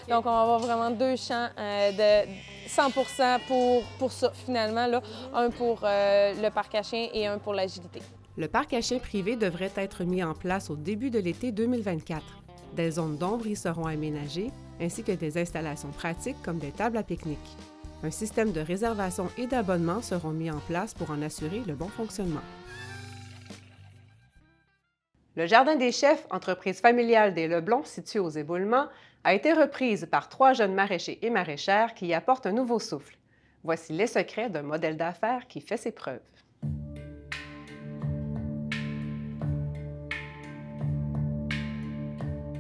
Donc, on va avoir vraiment 2 champs de 100% pour ça, finalement, là. Un pour le parc à chiens et un pour l'agilité. Le parc à chiens privé devrait être mis en place au début de l'été 2024. Des zones d'ombre y seront aménagées, ainsi que des installations pratiques comme des tables à pique-nique. Un système de réservation et d'abonnement seront mis en place pour en assurer le bon fonctionnement. Le Jardin des chefs, entreprise familiale des Leblons située aux Éboulements, a été reprise par 3 jeunes maraîchers et maraîchères qui y apportent un nouveau souffle. Voici les secrets d'un modèle d'affaires qui fait ses preuves.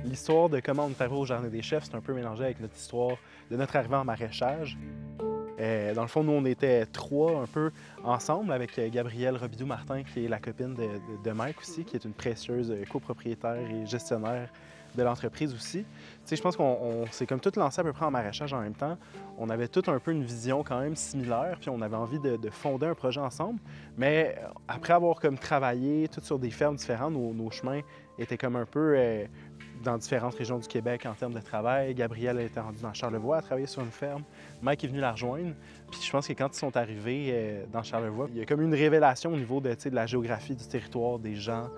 L'histoire de comment on est arrivé au Jardin des chefs, c'est un peu mélangé avec notre histoire de notre arrivée en maraîchage. Dans le fond, nous, on était 3 un peu ensemble avec Gabrielle Robidoux-Martin, qui est la copine de Mike aussi, qui est une précieuse copropriétaire et gestionnaire de l'entreprise aussi. Tu sais, je pense qu'on s'est comme tout lancé à peu près en maraîchage en même temps. On avait tout un peu une vision quand même similaire, puis on avait envie de fonder un projet ensemble. Mais après avoir comme travaillé tout sur des fermes différentes, nos chemins étaient comme un peu dans différentes régions du Québec en termes de travail. Gabrielle était rendue dans Charlevoix à travailler sur une ferme. Mike est venu la rejoindre. Puis je pense que quand ils sont arrivés dans Charlevoix, il y a comme une révélation au niveau de la géographie du territoire, des gens.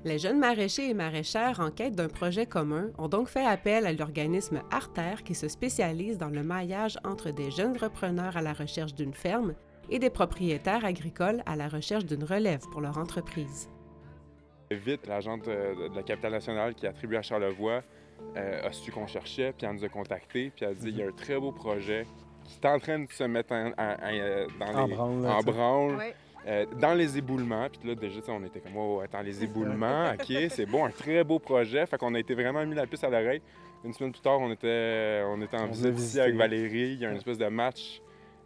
Les jeunes maraîchers et maraîchères en quête d'un projet commun ont donc fait appel à l'organisme Arter qui se spécialise dans le maillage entre des jeunes repreneurs à la recherche d'une ferme et des propriétaires agricoles à la recherche d'une relève pour leur entreprise. Vite, l'agente de la capitale nationale qui est attribuée à Charlevoix a su qu'on cherchait, puis elle nous a contactés, puis elle a dit il y a un très beau projet qui est en train de se mettre en branle. Ouais. Dans les éboulements, puis là, déjà, on était comme, oh, attends, les éboulements, OK, c'est bon, un très beau projet. Fait qu'on a été vraiment mis la puce à l'oreille. Une semaine plus tard, on était en visite ici avec Valérie. Il y a une espèce de match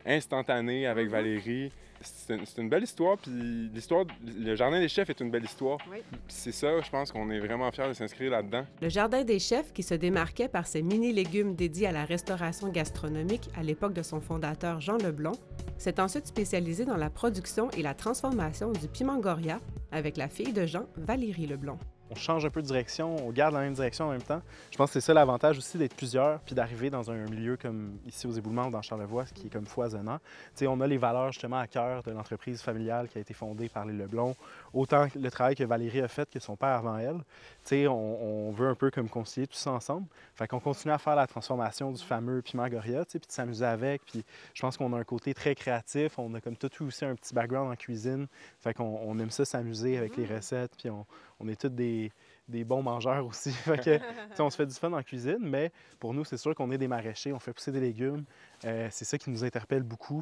instantané avec Valérie. C'est une belle histoire, puis le Jardin des chefs est une belle histoire. Oui. C'est ça, je pense qu'on est vraiment fiers de s'inscrire là-dedans. Le Jardin des chefs, qui se démarquait par ses mini-légumes dédiés à la restauration gastronomique à l'époque de son fondateur Jean Leblond, s'est ensuite spécialisé dans la production et la transformation du piment Goria avec la fille de Jean, Valérie Leblond. On change un peu de direction, on garde la même direction en même temps. Je pense que c'est ça l'avantage aussi d'être plusieurs, puis d'arriver dans un milieu comme ici aux Éboulements ou dans Charlevoix, qui est comme foisonnant. Tu sais, on a les valeurs justement à cœur de l'entreprise familiale qui a été fondée par les Leblond, autant le travail que Valérie a fait que son père avant elle. Tu sais, on veut un peu comme concilier tout ça ensemble. Fait qu'on continue à faire la transformation du fameux piment Goria, tu sais, puis de s'amuser avec. Puis je pense qu'on a un côté très créatif. On a comme tout aussi un petit background en cuisine. Fait qu'on aime ça s'amuser avec les recettes. Puis on est tous des bons mangeurs aussi. Fait que, on se fait du fun en cuisine, mais pour nous, c'est sûr qu'on est des maraîchers, on fait pousser des légumes. C'est ça qui nous interpelle beaucoup.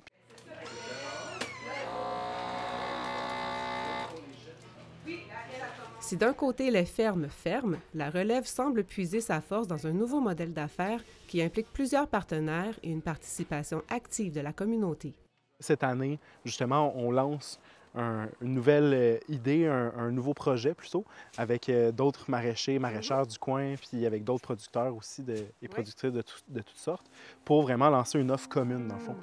Si d'un côté les fermes ferment, la relève semble puiser sa force dans un nouveau modèle d'affaires qui implique plusieurs partenaires et une participation active de la communauté. Cette année, justement, on lance une nouvelle idée, un nouveau projet plutôt, avec d'autres maraîchers, maraîchères du coin, puis avec d'autres producteurs aussi et productrices de toutes sortes, pour vraiment lancer une offre commune, dans le fond.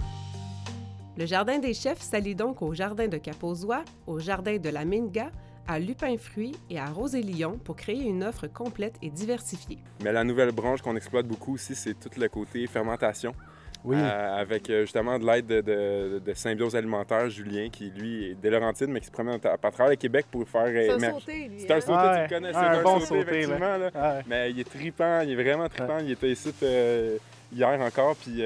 Le Jardin des chefs s'allie donc au Jardin de Cap-aux-Oies, au Jardin de la Minga, à Lupin Fruits et à Rosé-Lyon pour créer une offre complète et diversifiée. Mais la nouvelle branche qu'on exploite beaucoup aussi, c'est tout le côté fermentation. avec justement de l'aide de Symbiose Alimentaire, Julien, qui lui est des Laurentides, mais qui se promène à travers le Québec pour faire sauté, lui. C'est un sauté, tu le connais, c'est un bon sauté, sauté, effectivement. Là. Mais il est trippant, il est vraiment trippant. Il était ici hier encore, puis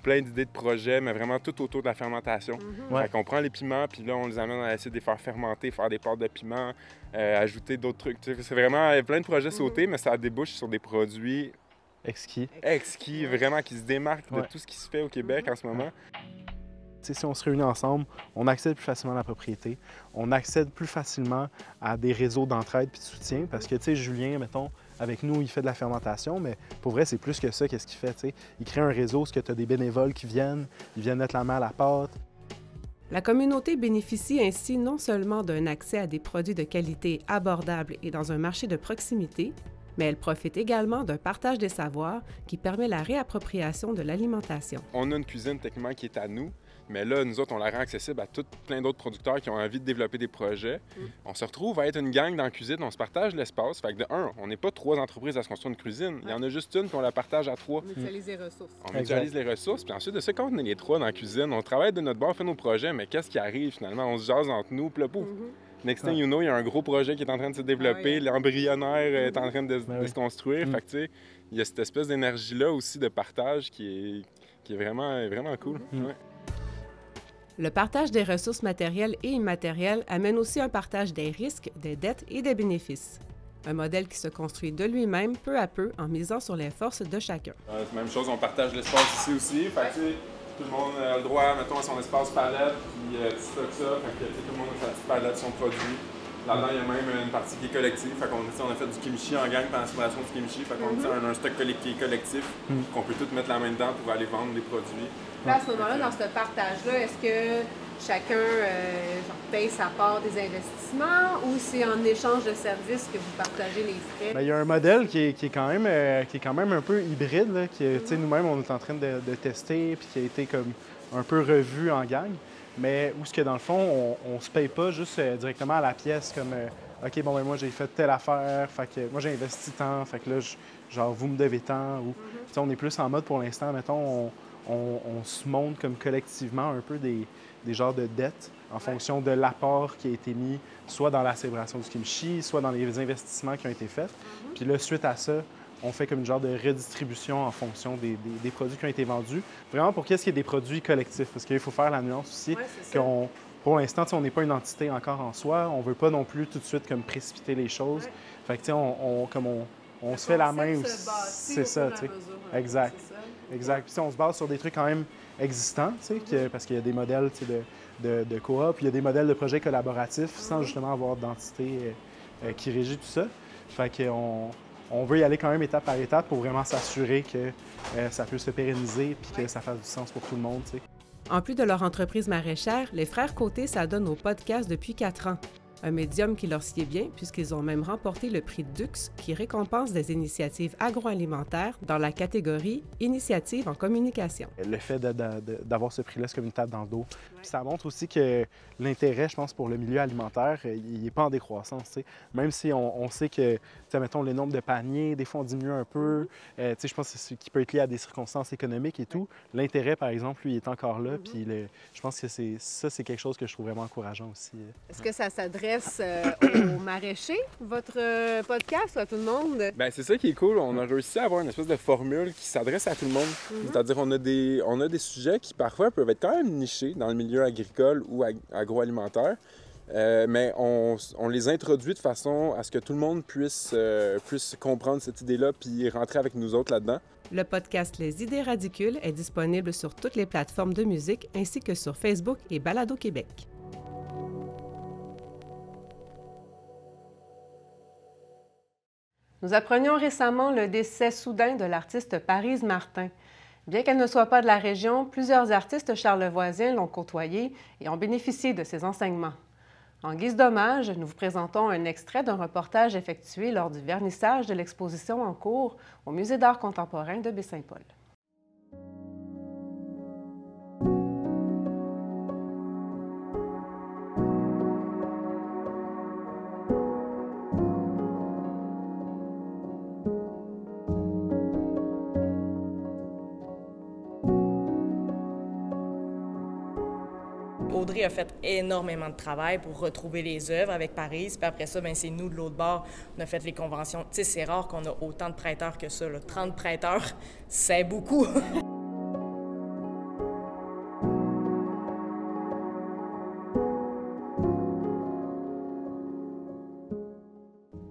plein d'idées de projets, mais vraiment tout autour de la fermentation. Fait qu'on prend les piments, puis là, on les amène à essayer de les faire fermenter, faire des pâtes de piment, ajouter d'autres trucs. C'est vraiment plein de projets sautés, mais ça débouche sur des produits exquis, vraiment, qui se démarquent de tout ce qui se fait au Québec en ce moment. Si on se réunit ensemble, on accède plus facilement à la propriété, on accède plus facilement à des réseaux d'entraide et de soutien, parce que, tu sais, Julien, mettons, avec nous, il fait de la fermentation, mais pour vrai, c'est plus que ça, qu'est-ce qu'il fait, tu sais. Il crée un réseau, ce que tu as des bénévoles qui viennent, ils viennent mettre la main à la pâte. La communauté bénéficie ainsi non seulement d'un accès à des produits de qualité abordables et dans un marché de proximité, mais elle profite également d'un partage des savoirs qui permet la réappropriation de l'alimentation. On a une cuisine techniquement qui est à nous, mais là, nous autres, on la rend accessible à plein d'autres producteurs qui ont envie de développer des projets. On se retrouve à être une gang dans la cuisine, on se partage l'espace. Fait que de un, on n'est pas 3 entreprises à se construire une cuisine. Il y en a juste une, puis on la partage à 3. On mutualise les ressources. On mutualise les ressources, puis ensuite de ça, quand on est les 3 dans la cuisine, on travaille de notre bord, on fait nos projets, mais qu'est-ce qui arrive finalement? On se jase entre nous, puis là, pouf! Next thing you know, il y a un gros projet qui est en train de se développer, l'embryonnaire est en train de se construire. Fait que, tu sais, il y a cette espèce d'énergie-là aussi de partage qui est vraiment, vraiment cool. Le partage des ressources matérielles et immatérielles amène aussi un partage des risques, des dettes et des bénéfices. Un modèle qui se construit de lui-même peu à peu en misant sur les forces de chacun. C'est la même chose, on partage l'espace ici aussi. Fait que, tout le monde a le droit, mettons, à son espace palette, puis tu stockes ça. Fait que tout le monde a sa petite palette, son produit. Là-dedans, il y a même une partie qui est collective. Fait qu'on on a fait du kimchi en gang pendant la célébration du kimchi. Fait qu'on a un stock qui est collectif, qu'on peut tout mettre la main dedans pour aller vendre des produits. Là, à ce moment-là, dans ce partage-là, est-ce que chacun paye sa part des investissements ou c'est en échange de services que vous partagez les frais? Bien, il y a un modèle qui est quand même un peu hybride, là, qui, nous-mêmes, on est en train de tester puis qui a été comme un peu revu en gang. Mais où ce que dans le fond, on se paye pas juste directement à la pièce comme OK, bon, ben moi j'ai fait telle affaire, fait que moi j'ai investi tant, fait que là, genre vous me devez tant. Ou, on est plus en mode pour l'instant, mettons, on se montre comme collectivement un peu des genres de dettes en fonction de l'apport qui a été mis, soit dans la célébration du kimchi, soit dans les investissements qui ont été faits. Puis là, suite à ça, on fait comme une genre de redistribution en fonction des produits qui ont été vendus. Vraiment pour qu'est-ce qui est des produits collectifs, parce qu'il faut faire la nuance aussi pour l'instant, on n'est pas une entité encore en soi. On ne veut pas non plus tout de suite comme précipiter les choses. Fait que on se fait la main aussi. C'est ça, tu sais. Exact. Exact. Puis on se base sur des trucs quand même existants, tu sais, parce qu'il y a des modèles de coop, puis il y a des modèles de projets collaboratifs sans justement avoir d'entité qui régit tout ça. Fait qu'on veut y aller quand même étape par étape pour vraiment s'assurer que ça peut se pérenniser puis que ça fasse du sens pour tout le monde, tu sais. En plus de leur entreprise maraîchère, les Frères Côté s'adonnent au podcast depuis 4 ans. Un médium qui leur sied bien puisqu'ils ont même remporté le prix Dux qui récompense des initiatives agroalimentaires dans la catégorie Initiative en communication. Le fait d'avoir ce prix-là, c'est comme une tape dans le dos. Puis ça montre aussi que l'intérêt, je pense, pour le milieu alimentaire, il n'est pas en décroissance. T'sais. Même si on sait que, mettons, le nombre de paniers, des fois, on diminue un peu. Je pense que c'est ce qui peut être lié à des circonstances économiques et tout. L'intérêt, par exemple, lui, il est encore là. Puis je pense que c'est quelque chose que je trouve vraiment encourageant aussi. Est-ce que ça s'adresse aux maraîchers, votre podcast, ou à tout le monde? Bien, c'est ça qui est cool. On a réussi à avoir une espèce de formule qui s'adresse à tout le monde. C'est-à-dire on a des sujets qui, parfois, peuvent être quand même nichés dans le milieu agricole ou agroalimentaire. Mais on les introduit de façon à ce que tout le monde puisse comprendre cette idée-là puis rentrer avec nous autres là-dedans. Le podcast Les Idées Radicules est disponible sur toutes les plateformes de musique ainsi que sur Facebook et Balado Québec. Nous apprenions récemment le décès soudain de l'artiste Parise Martin. Bien qu'elle ne soit pas de la région, plusieurs artistes charlevoisiens l'ont côtoyée et ont bénéficié de ses enseignements. En guise d'hommage, nous vous présentons un extrait d'un reportage effectué lors du vernissage de l'exposition en cours au Musée d'art contemporain de Baie-Saint-Paul. Audrey a fait énormément de travail pour retrouver les œuvres avec Paris. Puis après ça, bien, c'est nous de l'autre bord. On a fait les conventions. Tu sais, c'est rare qu'on a autant de prêteurs que ça, là. 30 prêteurs, c'est beaucoup.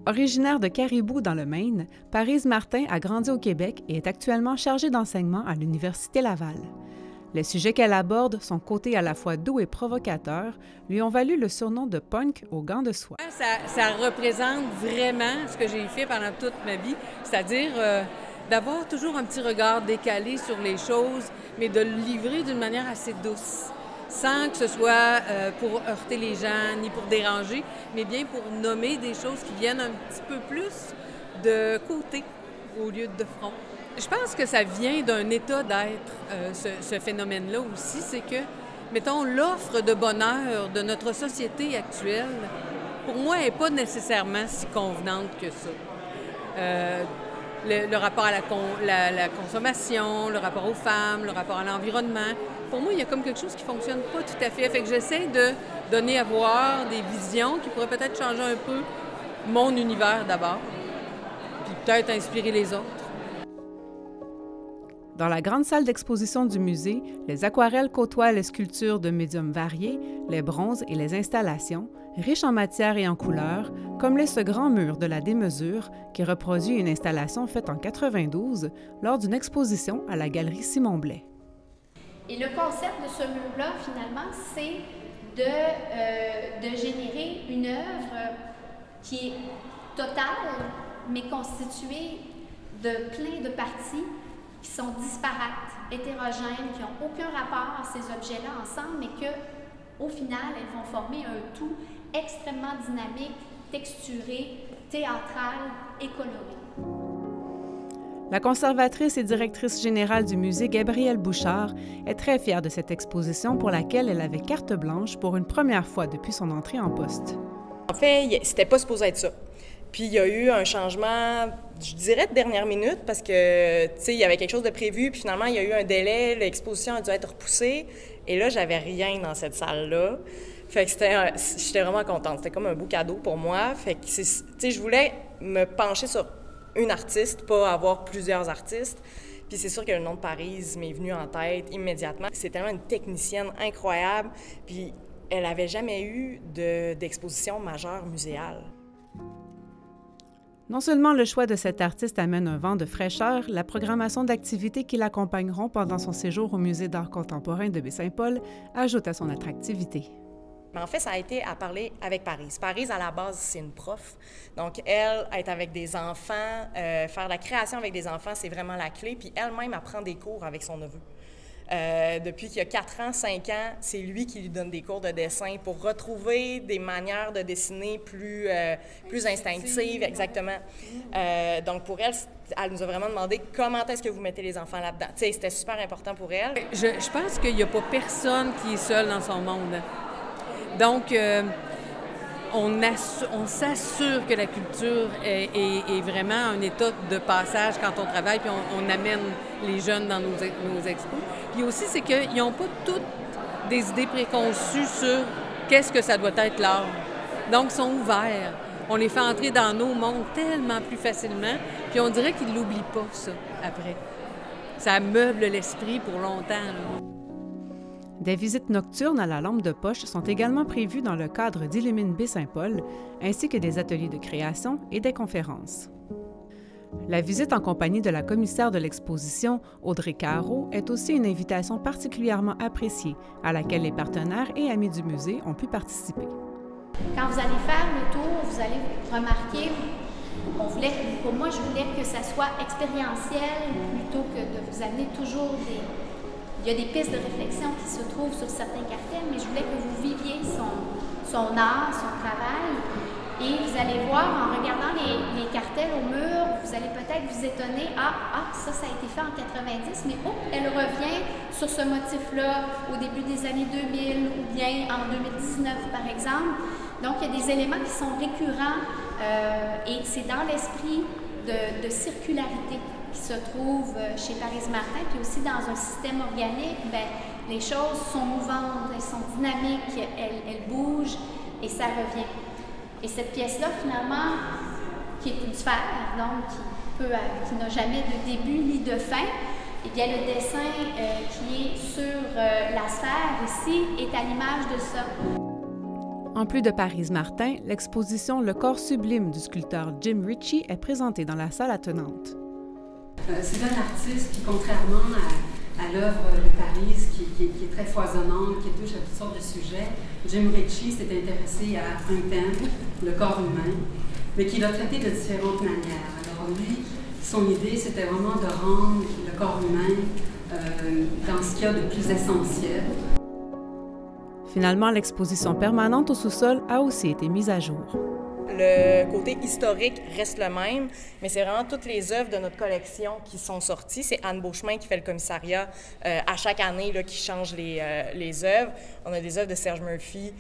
Originaire de Caribou dans le Maine, Parise Martin a grandi au Québec et est actuellement chargée d'enseignement à l'Université Laval. Les sujets qu'elle aborde, son côté à la fois doux et provocateur, lui ont valu le surnom de punk aux gants de soie. Ça représente vraiment ce que j'ai fait pendant toute ma vie, c'est-à-dire d'avoir toujours un petit regard décalé sur les choses, mais de le livrer d'une manière assez douce, sans que ce soit pour heurter les gens ni pour déranger, mais bien pour nommer des choses qui viennent un petit peu plus de côté au lieu de front. Je pense que ça vient d'un état d'être, ce phénomène-là aussi, c'est que, mettons, l'offre de bonheur de notre société actuelle, pour moi, n'est pas nécessairement si convenante que ça. Le rapport à la consommation, le rapport aux femmes, le rapport à l'environnement, pour moi, il y a comme quelque chose qui ne fonctionne pas tout à fait. Fait que j'essaie de donner à voir des visions qui pourraient peut-être changer un peu mon univers d'abord, puis peut-être inspirer les autres. Dans la grande salle d'exposition du musée, les aquarelles côtoient les sculptures de médiums variés, les bronzes et les installations, riches en matière et en couleurs, comme l'est ce grand mur de la démesure qui reproduit une installation faite en 92 lors d'une exposition à la galerie Simon Blais. Et le concept de ce mur-là, finalement, c'est de générer une œuvre qui est totale, mais constituée de plein de parties qui sont disparates, hétérogènes, qui n'ont aucun rapport à ces objets-là ensemble, mais qu'au final, elles vont former un tout extrêmement dynamique, texturé, théâtral et coloré. La conservatrice et directrice générale du musée, Gabrielle Bouchard, est très fière de cette exposition pour laquelle elle avait carte blanche pour une première fois depuis son entrée en poste. En fait, c'était pas supposé être ça. Puis il y a eu un changement, je dirais, de dernière minute parce que, tu sais, il y avait quelque chose de prévu, puis finalement, il y a eu un délai, l'exposition a dû être repoussée, et là, j'avais rien dans cette salle-là. Fait que j'étais vraiment contente. C'était comme un beau cadeau pour moi. Fait que, tu sais, je voulais me pencher sur une artiste, pas avoir plusieurs artistes. Puis c'est sûr que le nom de Parise m'est venu en tête immédiatement. C'est tellement une technicienne incroyable, puis elle n'avait jamais eu d'exposition majeure muséale. Non seulement le choix de cet artiste amène un vent de fraîcheur, la programmation d'activités qui l'accompagneront pendant son séjour au Musée d'art contemporain de Baie-Saint-Paul ajoute à son attractivité. Mais en fait, ça a été à parler avec Parise. Parise, à la base, c'est une prof. Donc, elle, être avec des enfants, faire la création avec des enfants, c'est vraiment la clé. Puis elle-même, elle prend des cours avec son neveu. Depuis qu'il y a 4 ans, 5 ans, c'est lui qui lui donne des cours de dessin pour retrouver des manières de dessiner plus instinctives, exactement. Donc, pour elle, elle nous a vraiment demandé comment est-ce que vous mettez les enfants là-dedans. Tu sais, c'était super important pour elle. Je pense qu'il n'y a pas personne qui est seul dans son monde. Donc, on s'assure que la culture est vraiment un état de passage quand on travaille, puis on amène les jeunes dans nos expos. Puis aussi, c'est qu'ils n'ont pas toutes des idées préconçues sur qu'est-ce que ça doit être l'art. Donc, ils sont ouverts. On les fait entrer dans nos mondes tellement plus facilement, puis on dirait qu'ils ne l'oublient pas, ça, après. Ça meuble l'esprit pour longtemps, là. Des visites nocturnes à la lampe de poche sont également prévues dans le cadre d'Illumine Baie-Saint-Paul, ainsi que des ateliers de création et des conférences. La visite en compagnie de la commissaire de l'exposition, Audrey Caro, est aussi une invitation particulièrement appréciée, à laquelle les partenaires et amis du musée ont pu participer. Quand vous allez faire le tour, vous allez remarquer, pour moi, je voulais que ça soit expérientiel plutôt que de vous amener toujours Il y a des pistes de réflexion qui se trouvent sur certains cartels, mais je voulais que vous viviez son art, son travail. Et vous allez voir, en regardant les cartels au mur, vous allez peut-être vous étonner, ça a été fait en 90, mais elle revient sur ce motif-là au début des années 2000 ou bien en 2019, par exemple. Donc, il y a des éléments qui sont récurrents et c'est dans l'esprit de circularité qui se trouve chez Parise Martin, puis aussi dans un système organique, les choses sont mouvantes, elles sont dynamiques, elles bougent et ça revient. Et cette pièce-là, finalement, qui est une sphère, donc qui n'a jamais de début ni de fin, eh bien, le dessin qui est sur la sphère ici est à l'image de ça. En plus de Parise Martin, l'exposition Le corps sublime du sculpteur Jim Ritchie est présentée dans la salle attenante. C'est un artiste qui, contrairement à l'œuvre de Parise, qui est très foisonnante, qui touche à toutes sortes de sujets, Jim Ritchie s'est intéressé à un thème, le corps humain, mais qui l'a traité de différentes manières. Alors lui, son idée, c'était vraiment de rendre le corps humain dans ce qu'il y a de plus essentiel. Finalement, l'exposition permanente au sous-sol a aussi été mise à jour. Le côté historique reste le même, mais c'est vraiment toutes les œuvres de notre collection qui sont sorties. C'est Anne Beauchemin qui fait le commissariat à chaque année, là, qui change les œuvres. On a des œuvres de Serge Murphy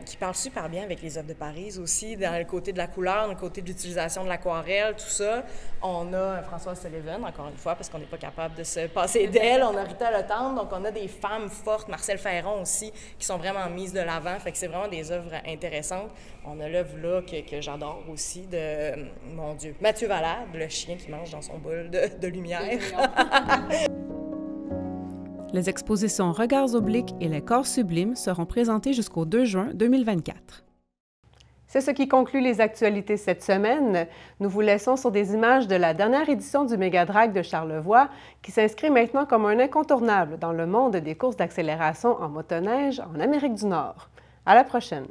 qui parlent super bien avec les œuvres de Parise aussi, dans le côté de la couleur, dans le côté de l'utilisation de l'aquarelle, tout ça. On a Françoise Sullivan, encore une fois, parce qu'on n'est pas capable de se passer d'elle. On a Rita Letendre, donc on a des femmes fortes, Marcel Ferron aussi, qui sont vraiment mises de l'avant. Fait que c'est vraiment des œuvres intéressantes. On a l'œuvre là que j'adore aussi de, mon Dieu, Mathieu Valade, le chien qui mange dans son bol de lumière. Les expositions Regards obliques et Les corps sublimes seront présentées jusqu'au 2 juin 2024. C'est ce qui conclut les actualités cette semaine. Nous vous laissons sur des images de la dernière édition du Mégadrag de Charlevoix, qui s'inscrit maintenant comme un incontournable dans le monde des courses d'accélération en motoneige en Amérique du Nord. À la prochaine!